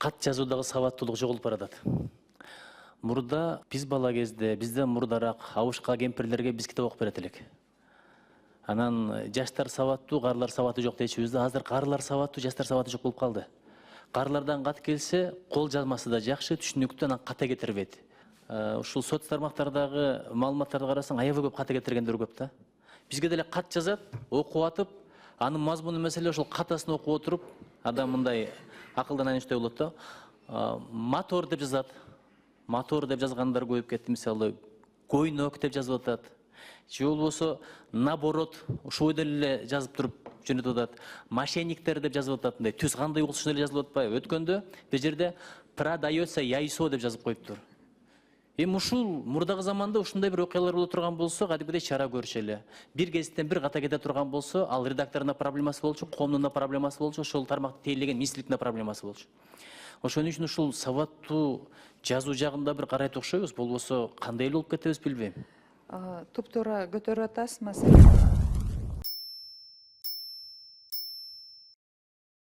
кат жазуудагы сабаттуулук жоголуп баратат. Мурда биз бала кезде, бизден мурдараак абышка кемпирлерге биз китеп окуп берет элек. Анан жаштар сабаттуу, карылар сабаты жок дейчүбүз да, азыр карылар сабаттуу, жаштар сабаты жок болуп калды. Карылардан кат келсе, кол жазмасы да жакшы, түшүнүктүү, анан ката кетирбейт. Ушул соц тармактардагы маалыматтарды карасаң, аябай көп ката кетиргендер көп да. Бизге деле кат жазат, окуп атып, анын мазмуну маселе ошол катасын окуп отуруп, адам мындай акылданан иште болот да. Мотор деп жазат. Мотор деп жазгандар көбөйүп кетти, мисалы, көйнөк деп жазып атат. Же болбосо наоборот, ошол эле жазып туруп жөнөтүп атат. Мошенниктер деп жазып атат, мындай түз кандай болсо эле жазылып атпайбы? Өткөндө бул жерде продается яйцо деп жазып коюптур. Эми ушул мурдагы заманда ушундай бир окуялар боло турган болсо, кадимгидей чара көрүшө эле. Бир кезиттен бир ката кете турган болсо, ал редактордун проблемасы болчу, коомдун проблемасы болчу, ошол тармакты тейлеген министрликтин проблемасы болчу. Ошон үчүн ушул сабаттуу жазуу жагында бир карайт окшойбуз, болбосо кандай эле болуп кетебиз билбейм. Туп-туура көтөрүп атасыз маселени.